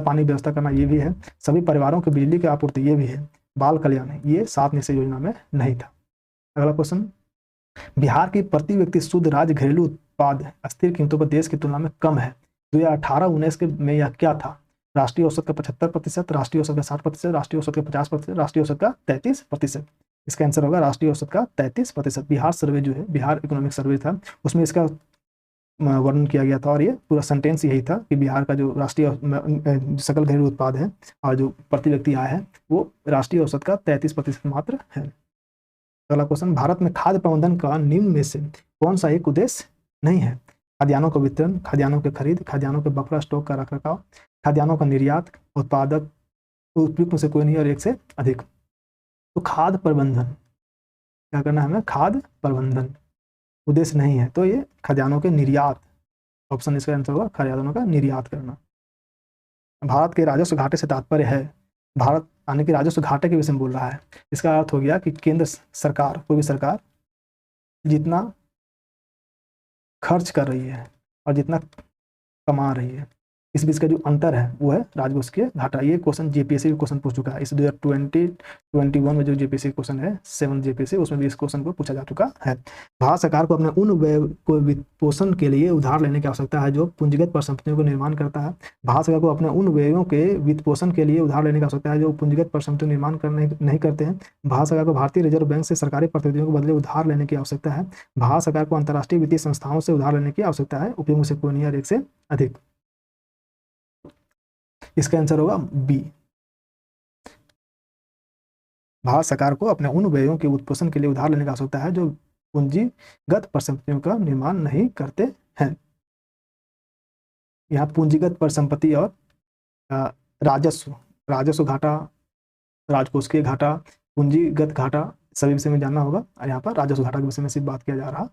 पानी व्यवस्था करना ये भी है, सभी परिवारों को बिजली की आपूर्ति ये भी है, बाल कल्याण ये 7 निश्चय योजना में नहीं था। अगला क्वेश्चन, बिहार की प्रति व्यक्ति शुद्ध राज्य घरेलू उत्पाद अस्थिर कीमतों पर देश की तुलना में कम है। 2018-19 के में यह क्या था? राष्ट्रीय औसत का 75%, राष्ट्रीय औसत का 60%, राष्ट्रीय औसत का 50%, राष्ट्रीय औसत का 33%। इसका आंसर होगा राष्ट्रीय औसत का 33%। बिहार सर्वे जो है, बिहार इकोनॉमिक सर्वे था, उसमें इसका वर्णन किया गया था और ये पूरा सेंटेंस यही था कि बिहार का जो राष्ट्रीय सकल घरेलू उत्पाद है और जो प्रति व्यक्ति आय है वो राष्ट्रीय औसत का 33% मात्र है। अगला क्वेश्चन, भारत में खाद्य प्रबंधन का निम्न में से कौन सा एक उद्देश्य नहीं है? खाद्यान्नों का वितरण, खाद्यान्नों की खरीद, खाद्यान्नों के बफर स्टॉक का रखरखाव, खाद्यान्नों का निर्यात, उत्पादक, उपयुक्त में से कोई नहीं और एक से अधिक। तो खाद्य प्रबंधन क्या करना है हमें? खाद्य प्रबंधन उद्देश्य नहीं है, तो ये खाद्यान्नों के निर्यात, ऑप्शन इसका आंसर होगा खाद्यान्नों का निर्यात करना। भारत के राजस्व घाटे से तात्पर्य है, भारत आने के राजस्व घाटे के विषय में बोल रहा है। इसका अर्थ हो गया कि केंद्र सरकार, कोई भी सरकार जितना खर्च कर रही है और जितना कमा रही है, इस बीच का जो अंतर है वो है राजकोष के घाटा। ये क्वेश्चन जेपीएससी का क्वेश्चन पूछ चुका है। इस 2020-21 में जो जेपीएससी क्वेश्चन है 7 जेपीएससी, उसमें भी इस क्वेश्चन को पूछा जा चुका है। भारत सरकार को अपने उन व्यय को वित्तपोषण के लिए उधार लेने की आवश्यकता है जो पूंजीगत परिसंपत्तियों को निर्माण करता है। भारत सरकार को अपने उन व्ययों के वित्तपोषण के लिए उधार लेने की आवश्यकता है जो पूंजीगत परिसंपत्तियों निर्माण नहीं करते हैं। भारत सरकार को भारतीय रिजर्व बैंक से सरकारी प्रतिनिधियों को बदले उधार लेने की आवश्यकता है। भारत सरकार को अंतर्राष्ट्रीय वित्तीय संस्थाओं से उधार लेने की आवश्यकता है। उपयोग से कोई नहीं और एक से अधिक। इसका आंसर होगा बी। भारत सरकार को अपने उन व्ययों के उत्पोषण के लिए उधार लेने की आवश्यकता है जो पूंजीगत परिसंपत्तियों का निर्माण नहीं करते हैं। यहाँ पूंजीगत परिसंपत्ति और राजस्व घाटा, राजकोषीय घाटा, पूंजीगत घाटा सभी विषय में जानना होगा। और यहाँ पर राजस्व घाटा के विषय में सिर्फ बात किया जा रहा।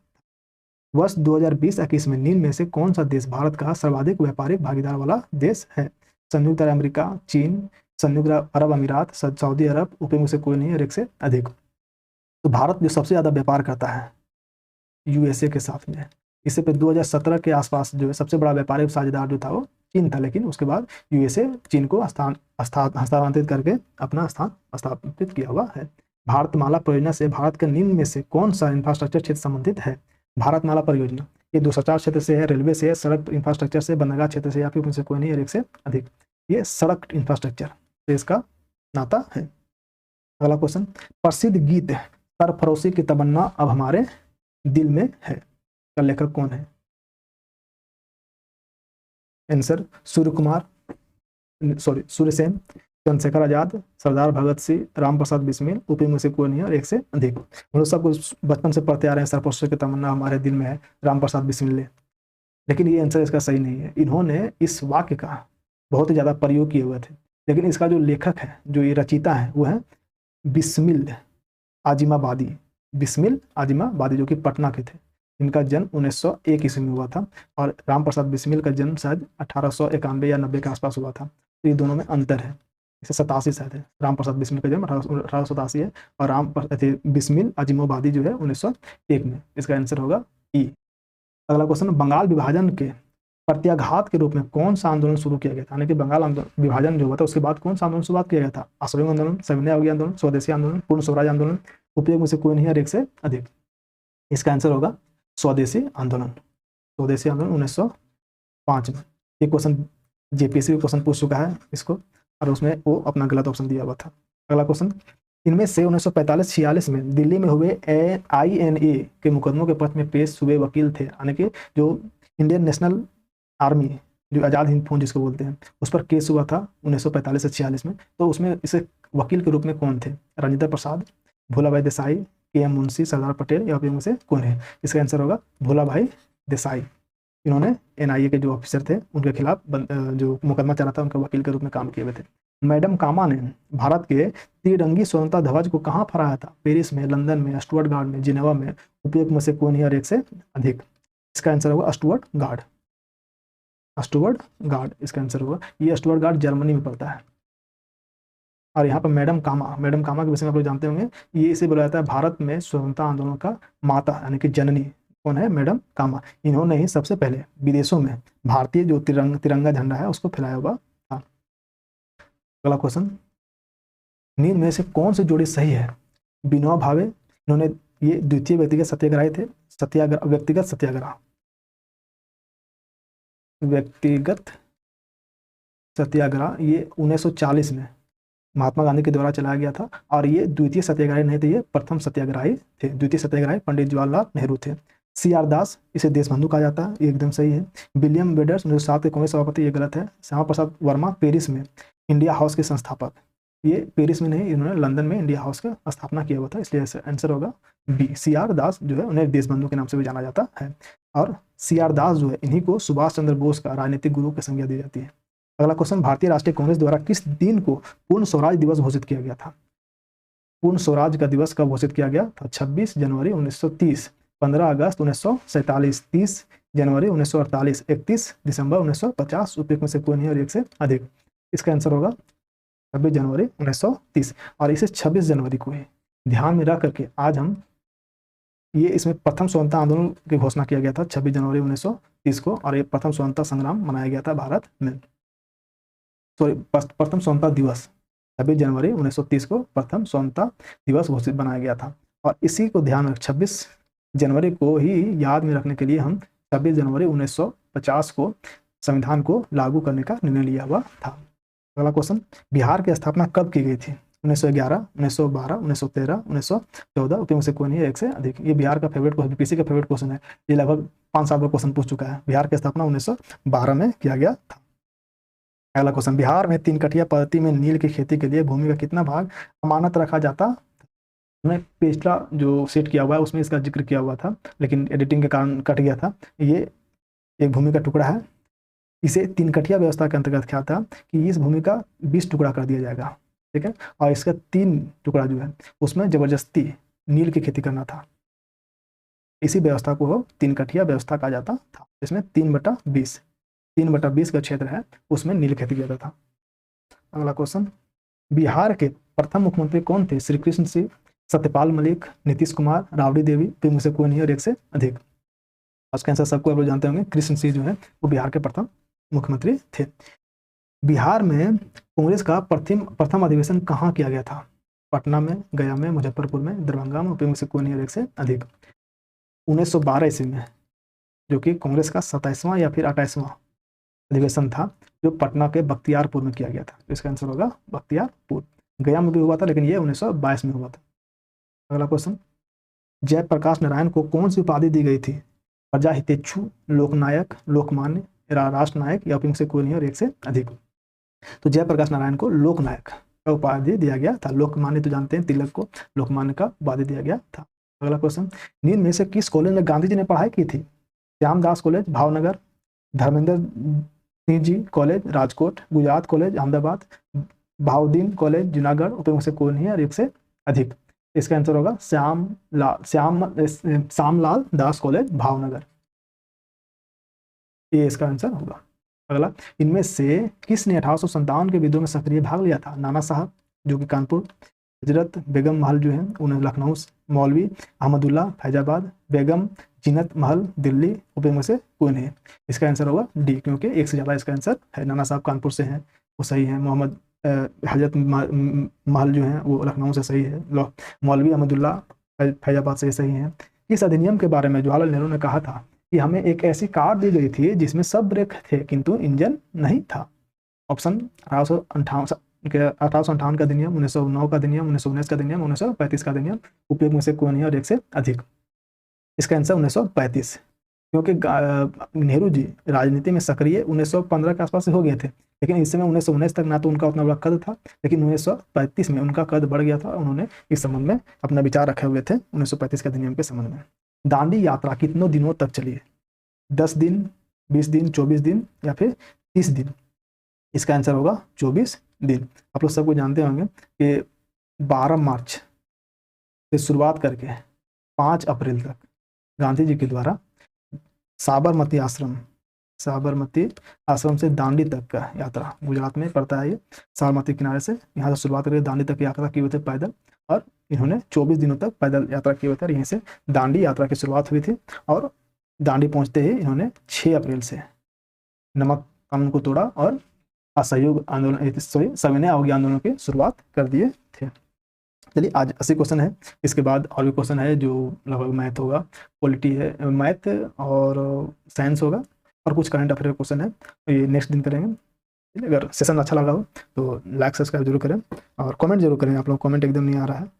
वर्ष 2020-21 में निम्न में से कौन सा देश भारत का सर्वाधिक व्यापारिक भागीदार वाला देश है? संयुक्त अरब अमेरिका, चीन, संयुक्त अरब अमीरात, सऊदी अरब, उपयोग से कोई नहीं और एक से अधिक। तो भारत जो सबसे ज्यादा व्यापार करता है यूएसए के साथ में, इससे पे 2017 के आसपास जो है सबसे बड़ा व्यापारिक साझेदार जो था वो चीन था, लेकिन उसके बाद यूएसए चीन को हस्तांतरित करके अपना स्थान स्थापित किया हुआ है। भारतमाला परियोजना से भारत के निम्न में से कौन सा इंफ्रास्ट्रक्चर क्षेत्र संबंधित है? भारतमाला परियोजना ये दूरसंचार क्षेत्र से है, रेलवे से है, सड़क इंफ्रास्ट्रक्चर से, बंदरगाह क्षेत्र से, या फिर उनसे कोई नहीं और एक से अधिक। ये सड़क इंफ्रास्ट्रक्चर से इसका नाता है। अगला क्वेश्चन, प्रसिद्ध गीत सरफरोशी की तमन्ना अब हमारे दिल में है का लेखक कौन है? आंसर सूर्यसेन, चंद्रशेखर आजाद, सरदार भगत सिंह, राम प्रसाद बिस्मिल, उपयोग में से कोई नहीं और एक से अधिक। हम लोग सब कुछ बचपन से पढ़ते आ रहे हैं, सरफरोशी की तमन्ना हमारे दिल में है, राम प्रसाद बिस्मिल ने, लेकिन ये आंसर इसका सही नहीं है। इन्होंने इस वाक्य का बहुत ही ज्यादा प्रयोग किए हुए थे, लेकिन इसका जो लेखक है, जो ये रचयिता है, वो है बिस्मिल आजिमाबादी, बिस्मिल आजिमाबादी, जो कि पटना के थे। इनका जन्म 1901 ईस्वी में हुआ था और राम प्रसाद बिस्मिल का जन्म शायद 1891 या 90 के आसपास हुआ था। तो ये दोनों में अंतर है, इसे 87 शायद है। राम प्रसाद बिस्मिल का जन्म 1887 है और बिस्मिल आजिमाबादी जो है 1901 में। इसका आंसर होगा ई। अगला क्वेश्चन, बंगाल विभाजन के प्रत्याघात के रूप में कौन सा आंदोलन शुरू किया गया था? यानी कि बंगाल विभाजन जो हुआ था उसके बाद कौन सा आंदोलन शुरुआत किया गया था? असहयोग आंदोलन, सविनय अवज्ञा आंदोलन, स्वदेशी आंदोलन, पूर्ण स्वराज आंदोलन, उपयोग में से कोई नहीं और एक से अधिक। इसका आंसर होगा स्वदेशी आंदोलन। स्वदेशी आंदोलन 1905 में। ये क्वेश्चन जेपीएससी क्वेश्चन पूछ चुका है इसको और उसमें वो अपना गलत ऑप्शन दिया हुआ था। अगला क्वेश्चन, इनमें से 1945-46 में दिल्ली में हुए INA के मुकदमों के पक्ष में पेश हुए वकील थे, यानी कि जो इंडियन नेशनल आर्मी, जो आज़ाद हिंद फौज जिसको बोलते हैं, उस पर केस हुआ था 1945 से 46 में। तो उसमें इसे वकील के रूप में कौन थे? राजेंद्र प्रसाद, भोला भाई देसाई, KM मुंशी, सरदार पटेल या उपयोग में से कौन है? इसका आंसर होगा भोला भाई देसाई। इन्होंने NIA के जो ऑफिसर थे उनके खिलाफ जो मुकदमा चला था उनके वकील के रूप में काम किए हुए थे। मैडम कामा ने भारत के त्रिरंगी स्वतंत्रता ध्वज को कहाँ फहराया था? पेरिस में, लंदन में, स्टुअर्ट गार्ड में, जिनेवा में, उपयोग में से कौन है और एक से अधिक? इसका आंसर होगा स्टुअर्ट गार्ड। स्टुअर्ट गार्ड इसका आंसर होगा। ये स्टुअर्ट गार्ड जर्मनी में पड़ता है। और यहाँ पर मैडम कामा के विषय में आप लोग जानते होंगे, ये इसे बोला जाता है भारत में स्वतंत्रता आंदोलन का माता, यानी कि जननी कौन है? मैडम कामा। इन्होंने ही सबसे पहले विदेशों में भारतीय जो तिरंगा झंडा है उसको फैलाया हुआ था। अगला क्वेश्चन, निम्न में से कौन सी जोड़ी सही है? विनोबा भावे, इन्होंने ये द्वितीय व्यक्तिगत सत्याग्रही थे। व्यक्तिगत सत्याग्रह, व्यक्तिगत सत्याग्रह ये 1940 में महात्मा गांधी के द्वारा चलाया गया था और ये द्वितीय सत्याग्रही नहीं थे, ये प्रथम सत्याग्रही थे। द्वितीय सत्याग्रही पंडित जवाहरलाल नेहरू थे। CR दास, इसे देशबंधु कहा जाता है, एकदम सही है। विलियम बेडर्स 1907 के कांग्रेस सभापति, ये गलत है। श्यामा प्रसाद वर्मा पेरिस में इंडिया हाउस के संस्थापक, ये पेरिस में नहीं, इन्होंने लंदन में इंडिया हाउस का स्थापना किया हुआ था, इसलिए आंसर होगा बी। CR दास जो है उन्हें देशबंधु के नाम से भी जाना जाता है और CR दास जो है इन्हीं को सुभाष चंद्र बोस का राजनीतिक गुरु की संज्ञा दी जाती है। अगला क्वेश्चन, भारतीय राष्ट्रीय कांग्रेस द्वारा किस दिन को पूर्ण स्वराज दिवस घोषित किया गया था? पूर्ण स्वराज का दिवस कब घोषित किया गया था? 26 जनवरी 1930, 15 अगस्त 1947, 30 जनवरी 1948, 31 दिसंबर 1950, उपयोग में से कोई नहीं और एक से अधिक। इसका आंसर होगा 26 जनवरी 1930 और इसे 26 जनवरी को ही ध्यान में रख करके आज हम ये इसमें प्रथम स्वतंत्रता आंदोलन की घोषणा किया गया था 26 जनवरी 1930 को और ये प्रथम स्वतंत्रता संग्राम मनाया गया था भारत में। प्रथम स्वतंत्रता दिवस 26 जनवरी 1930 को प्रथम स्वतंत्रता दिवस घोषित बनाया गया था और इसी को ध्यान में 26 जनवरी को ही याद में रखने के लिए हम 26 जनवरी 1950 को संविधान को लागू करने का निर्णय लिया हुआ था। अगला क्वेश्चन, बिहार की स्थापना कब की गई थी? 1911, 1912, 1913, 1914, उपयोग से कोई नहीं है एक से अधिक। ये बिहार का फेवरेट क्वेश्चन, बीपीएससी का फेवरेट क्वेश्चन है। ये लगभग 5 साल का क्वेश्चन पूछ चुका है। बिहार की स्थापना 1912 में किया गया था। अगला क्वेश्चन, बिहार में 3 कठिया पद्धति में नील की खेती के लिए भूमि का कितना भाग अमानत रखा जाता? हमने पिछला जो सेट किया हुआ है उसमें इसका जिक्र किया हुआ था, लेकिन एडिटिंग के कारण कट गया था। ये एक भूमि का टुकड़ा है, इसे 3 कठिया व्यवस्था के अंतर्गत क्या था कि इस भूमि का 20 टुकड़ा कर दिया जाएगा, ठीक है, और इसका 3 टुकड़ा जो है उसमें जबरदस्ती नील की खेती करना था। इसी व्यवस्था को 3 कठिया व्यवस्था कहा जाता था। इसमें 3/20 का क्षेत्र है उसमें नील खेती किया जाता था। अगला क्वेश्चन, बिहार के प्रथम मुख्यमंत्री कौन थे? श्री कृष्ण सिंह, सत्यपाल मलिक, नीतीश कुमार, राबड़ी देवी, मुझसे कोई नहीं और एक से अधिक। उसका आंसर सबको आप लोग जानते होंगे, कृष्ण सिंह जो है वो बिहार के प्रथम मुख्यमंत्री थे। बिहार में कांग्रेस का प्रथम अधिवेशन कहाँ किया गया था? पटना में, गया में, मुजफ्फरपुर में, दरभंगा में, उपयोग से कोई नहीं और एक से अधिक। 1912 ईस्वी में, जो कि कांग्रेस का 27वां या फिर 28वां अधिवेशन था, जो पटना के बख्तियारपुर में किया गया था। इसका आंसर होगा बख्तियारपुर। गया में भी हुआ था लेकिन ये 1922 में हुआ था। अगला क्वेश्चन, जयप्रकाश नारायण को कौन सी उपाधि दी गई थी? प्रजा हितेच्छु, लोकनायक, लोकमान्य, राष्ट्र नायक या उपयोग से कोई नहीं और एक से अधिक। तो जयप्रकाश नारायण को लोकनायक का उपाधि दिया गया था। लोकमान्य तो जानते हैं, तिलक को लोकमान्य का उपाधि दिया गया था। अगला क्वेश्चन, निम्न में से किस कॉलेज में गांधी जी ने पढ़ाई की थी? Shyamdas college Bhavnagar, Dharmendra Singh ji college Rajkot, Gujarat college Ahmedabad, Bahauddin college Junagadh, उपयोग से कोई नहीं है और एक से अधिक। इसका आंसर होगा श्यामलाल दास कॉलेज भावनगर, ये इसका आंसर होगा। अगला, इनमें से किसने 1857 के विद्रोह में सक्रिय भाग लिया था? नाना साहब जो कि कानपुर, हजरत बेगम महल जो है उन्हें लखनऊ, मौलवी अहमदुल्ला फैजाबाद, बेगम जीनत महल दिल्ली, उपयोग में से कोई नहीं। इसका आंसर होगा डी, क्योंकि एक से ज़्यादा इसका आंसर है। नाना साहब कानपुर से हैं, वो सही है। मोहम्मद हजरत महल जो है वो लखनऊ से सही है। मौलवी अहमदुल्ला फैजाबाद से सही है। इस अधिनियम के बारे में जवाहरलाल नेहरू ने कहा था कि हमें एक ऐसी कार दी गई थी जिसमें सब ब्रेक थे किंतु इंजन नहीं था। ऑप्शन 1858 का अधिनियम, 1909 का अधिनियम, 1919 का अधिनियम, 1935 का अधिनियम, उपयोग में से कोई नहीं और एक से अधिक। इसका आंसर 1935, क्योंकि नेहरू जी राजनीति में सक्रिय 1915 के आसपास से हो गए थे, लेकिन इस समय 1919 तक ना तो उनका उतना बड़ा कद था, लेकिन 1935 में उनका कद बढ़ गया था। उन्होंने इस संबंध में अपना विचार रखे हुए थे 1935 के अधिनियम के संबंध में। दांडी यात्रा कितनों दिनों तक चली है? 10 दिन, 20 दिन, 24 दिन या फिर 30 दिन? इसका आंसर होगा 24 दिन। आप लोग सबको जानते होंगे कि 12 मार्च से शुरुआत करके 5 अप्रैल तक गांधी जी के द्वारा साबरमती आश्रम से दांडी तक का यात्रा, गुजरात में पड़ता है ये, साबरमती किनारे से यहाँ से शुरुआत करके दांडी तक यात्रा की हुई थी पैदल, और इन्होंने 24 दिनों तक पैदल यात्रा की हुई थी। यहीं से दांडी यात्रा की शुरुआत हुई थी और दांडी पहुंचते ही इन्होंने 6 अप्रैल से नमक कानून को तोड़ा और असहयोग आंदोलन, सविनय अवज्ञा आंदोलन की शुरुआत कर दिए थे। चलिए, आज 80 क्वेश्चन है। इसके बाद और भी क्वेश्चन है जो लगभग मैथ होगा, पॉलिटी है, मैथ और साइंस होगा, और कुछ करंट अफेयर क्वेश्चन है, ये नेक्स्ट दिन करेंगे। अगर सेशन अच्छा लगा हो तो लाइक सब्सक्राइब जरूर करें और कमेंट जरूर करें। आप लोग कमेंट एकदम नहीं आ रहा है।